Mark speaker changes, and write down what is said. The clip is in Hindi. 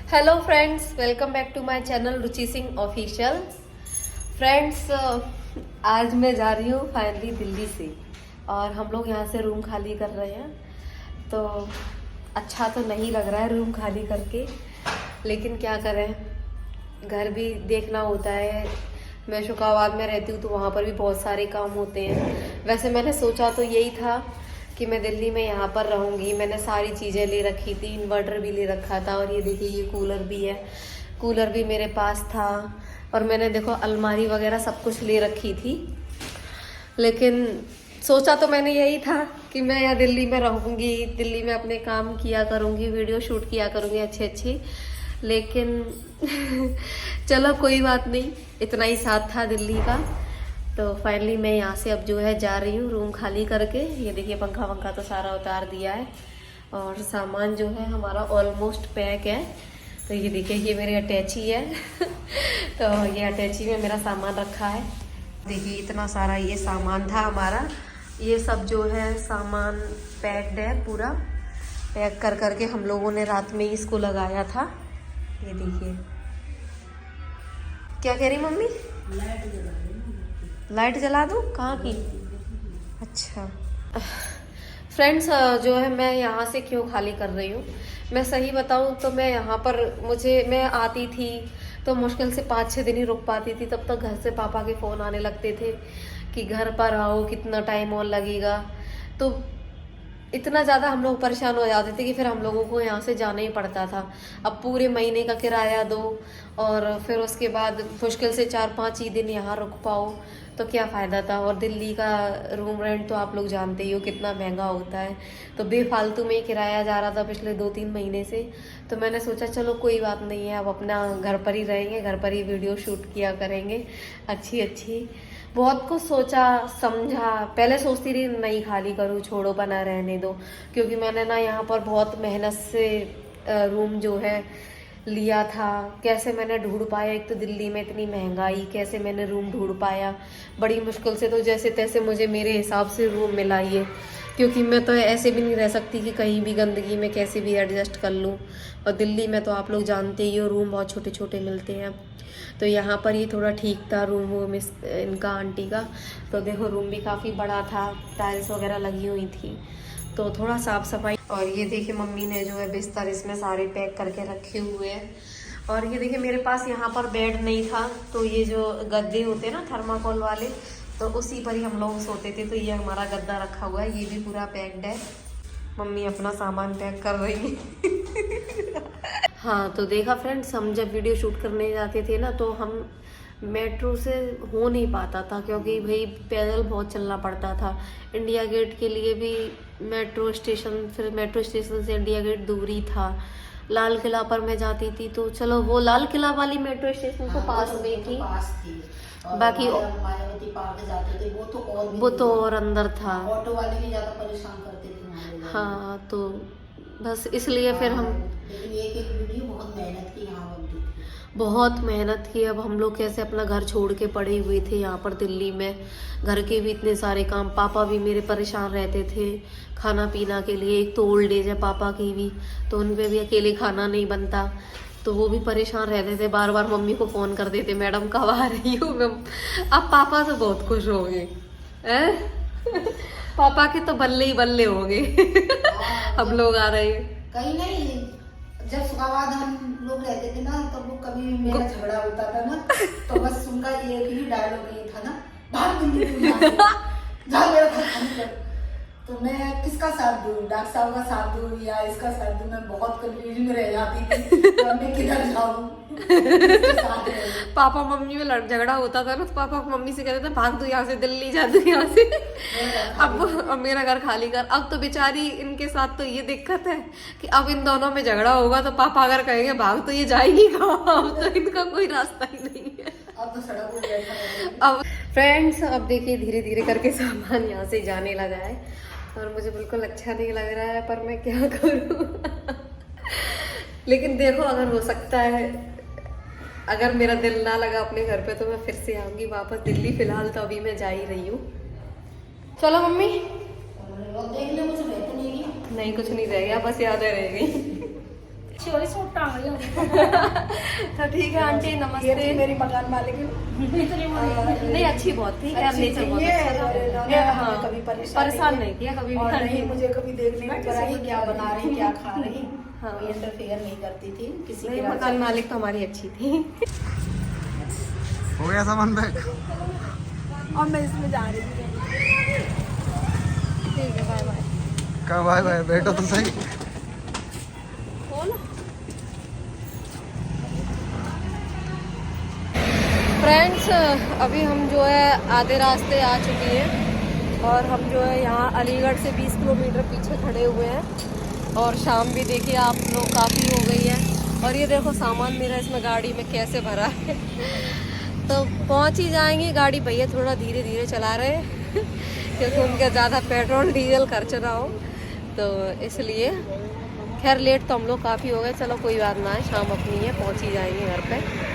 Speaker 1: Hello friends, welcome back to my channel Ruchi Singh official. Friends, आज मैं जा रही हूँ फाइनली दिल्ली से और हम लोग यहाँ से रूम खाली कर रहे हैं। तो अच्छा तो नहीं लग रहा है रूम खाली करके, लेकिन क्या करें, घर भी देखना होता है। मैं शुकाबाद में रहती हूँ तो वहाँ पर भी बहुत सारे काम होते हैं। वैसे मैंने सोचा तो यही था कि मैं दिल्ली में यहाँ पर रहूँगी। मैंने सारी चीज़ें ले रखी थी, इन्वर्टर भी ले रखा था और ये देखिए ये कूलर भी है, कूलर भी मेरे पास था और मैंने देखो अलमारी वगैरह सब कुछ ले रखी थी। लेकिन सोचा तो मैंने यही था कि मैं यहाँ दिल्ली में रहूँगी, दिल्ली में अपने काम किया करूँगी, वीडियो शूट किया करूँगी अच्छी अच्छी। लेकिन चलो कोई बात नहीं, इतना ही साथ था दिल्ली का। तो फाइनली मैं यहाँ से अब जो है जा रही हूँ रूम खाली करके। ये देखिए पंखा वंखा तो सारा उतार दिया है और सामान जो है हमारा ऑलमोस्ट पैक है। तो ये देखिए ये मेरी अटैची है तो ये अटैची में मेरा सामान रखा है। देखिए इतना सारा ये सामान था हमारा, ये सब जो है सामान पैक्ड है, पूरा पैक कर करके हम लोगों ने रात में ही इसको लगाया था। ये देखिए, क्या कह रही मम्मी? लाइट जला दूँ? कहाँ की? अच्छा फ्रेंड्स, जो है मैं यहाँ से क्यों खाली कर रही हूँ, मैं सही बताऊँ तो मैं यहाँ पर मैं आती थी तो मुश्किल से 5-6 दिन ही रुक पाती थी। तब तक घर से पापा के फ़ोन आने लगते थे कि घर पर आओ, कितना टाइम और लगेगा। तो इतना ज़्यादा हम लोग परेशान हो जाते थे कि फिर हम लोगों को यहाँ से जाना ही पड़ता था। अब पूरे महीने का किराया दो और फिर उसके बाद मुश्किल से 4-5 ही दिन यहाँ रुक पाओ तो क्या फ़ायदा था। और दिल्ली का रूम रेंट तो आप लोग जानते ही हो कितना महंगा होता है। तो बेफालतू में ही किराया जा रहा था पिछले 2-3 महीने से। तो मैंने सोचा चलो कोई बात नहीं है, अब अपना घर पर ही रहेंगे, घर पर ही वीडियो शूट किया करेंगे अच्छी अच्छी। बहुत कुछ सोचा समझा, पहले सोचती रही नहीं खाली करूँ, छोड़ो बना रहने दो, क्योंकि मैंने ना यहाँ पर बहुत मेहनत से रूम जो है लिया था। कैसे मैंने ढूंढ पाया, एक तो दिल्ली में इतनी महंगाई, कैसे मैंने रूम ढूंढ पाया बड़ी मुश्किल से। तो जैसे तैसे मुझे मेरे हिसाब से रूम मिला ये, क्योंकि मैं तो ऐसे भी नहीं रह सकती कि कहीं भी गंदगी में कैसे भी एडजस्ट कर लूँ। और दिल्ली में तो आप लोग जानते ही हो रूम बहुत छोटे छोटे मिलते हैं। तो यहाँ पर ये थोड़ा ठीक था रूम वो मिस इनका आंटी का। तो देखो रूम भी काफ़ी बड़ा था, टाइल्स वगैरह लगी हुई थी, तो थोड़ा साफ सफाई। और ये देखिए मम्मी ने जो है बिस्तर इसमें सारे पैक करके रखे हुए हैं। और ये देखिए मेरे पास यहाँ पर बेड नहीं था, तो ये जो गद्दे होते हैं ना थर्माकोल वाले, तो उसी पर ही हम लोग सोते थे। तो ये हमारा गद्दा रखा हुआ है, ये भी पूरा पैक्ड है। मम्मी अपना सामान पैक कर रही है हाँ, तो देखा फ्रेंड्स, हम जब वीडियो शूट करने जाते थे ना तो हम मेट्रो से हो नहीं पाता था, क्योंकि भाई पैदल बहुत चलना पड़ता था। इंडिया गेट के लिए भी मेट्रो स्टेशन, फिर मेट्रो स्टेशन से इंडिया गेट दूरी था। लाल किला पर मैं जाती थी तो चलो वो लाल किला वाली मेट्रो स्टेशन तो पास में थी, बाकी
Speaker 2: मायावती पार्क जाते थे
Speaker 1: वो तो और अंदर था।
Speaker 2: ऑटो वाले भी ज्यादा परेशान करते थे।
Speaker 1: हाँ, तो बस इसलिए फिर हम
Speaker 2: लेकिन एक एक वीडियो बहुत मेहनत की यहाँ बनती थी,
Speaker 1: बहुत मेहनत की। अब हम लोग कैसे अपना घर छोड़ के पड़े हुए थे यहाँ पर दिल्ली में, घर के भी इतने सारे काम, पापा भी मेरे परेशान रहते थे खाना पीना के लिए। एक तो ओल्ड एज है पापा की भी, तो उन पे भी अकेले खाना नहीं बनता, तो वो भी परेशान रहते थे। बार बार मम्मी को फ़ोन कर देते, मैडम कब आ रही हो। अब पापा तो बहुत खुश हो गए पापा के तो बल्ले ही बल्ले हो गए अब लोग आ रहे हैं।
Speaker 2: कहीं नहीं। जब शुकाबाद हम लोग रहते थे ना, तो वो कभी मेरा झगड़ा होता था ना, तो बस उनका एक ही डायलॉग ये था ना, भाग दिल्ली तू यहाँ से, जा मेरा घर खाली कर। तो मैं किसका साथ दूँ, डॉक्टर साहब का साथ दूँ या इसका साथ दूँ? मैं बहुत कंफ्यूजन में रह जाती थी तो मैं किधर जाऊँ।
Speaker 1: पापा मम्मी में झगड़ा होता था ना, तो पापा मम्मी से कहते थे भाग दो यहाँ से, दिल्ली जा दो यहाँ से अब मेरा घर खाली कर। अब तो बेचारी इनके साथ तो ये दिक्कत है कि अब इन दोनों में झगड़ा होगा तो पापा अगर कहेंगे भाग तो ये जाएगी कहाँ, अब तो इनका कोई रास्ता ही नहीं है।
Speaker 2: अब तो सड़क हो गया।
Speaker 1: अब फ्रेंड्स, अब देखिए धीरे धीरे करके सामान यहाँ से जाने लगा है और मुझे बिल्कुल अच्छा नहीं लग रहा है, पर मैं क्या करूँ लेकिन देखो अगर हो सकता है, अगर मेरा दिल ना लगा अपने घर पे तो मैं फिर से आऊंगी वापस दिल्ली। फिलहाल तो अभी मैं जा ही रही हूँ। चलो मम्मी,
Speaker 2: देख ले कुछ रहते नहीं,
Speaker 1: नहीं कुछ नहीं रह गया, बस यादें रह गई।
Speaker 3: चोरी सूट टांग रही हूँ
Speaker 1: तो ठीक है आंटी
Speaker 2: ये
Speaker 1: नमस्ते।
Speaker 2: थी मेरी मकान मालिक
Speaker 3: इतनी बड़ी
Speaker 1: नहीं अच्छी बहुत थी यार,
Speaker 2: अच्छी
Speaker 1: नेचर
Speaker 2: थी
Speaker 1: बहुत
Speaker 2: ये,
Speaker 1: अच्छा
Speaker 2: और
Speaker 1: था।
Speaker 2: इन्होंने
Speaker 1: हाँ,
Speaker 2: हमें कभी
Speaker 1: परेशान नहीं किया कभी
Speaker 2: और
Speaker 1: भी।
Speaker 2: नहीं मुझे कभी देखने में पड़ा कि क्या बना रही क्या खा रही।
Speaker 1: हाँ।
Speaker 2: कोई इंटरफेयर नहीं करती थी किसी
Speaker 1: नहीं
Speaker 2: के
Speaker 1: मकान मालिक तो हमारी अच्छी थी।
Speaker 4: हो गया सामान पैक।
Speaker 2: और मैं इसमें जा रही थी।
Speaker 1: ठीक है बाय बाय।
Speaker 4: कब आए भाई बैठो तो सही।
Speaker 1: फ्रेंड्स अभी हम जो है आधे रास्ते आ चुके हैं और हम जो है यहाँ अलीगढ़ से 20 किलोमीटर पीछे खड़े हुए हैं और शाम भी देखिए आप लोग काफ़ी हो गई है। और ये देखो सामान मेरा इसमें गाड़ी में कैसे भरा है। तो पहुँच ही जाएंगे, गाड़ी भैया थोड़ा धीरे धीरे चला रहे हैं क्योंकि उनका ज़्यादा पेट्रोल डीजल खर्च ना हो, तो इसलिए खैर लेट तो हम लोग काफ़ी हो गए। चलो कोई बात ना है, शाम अपनी है, पहुँच ही जाएंगे घर पे।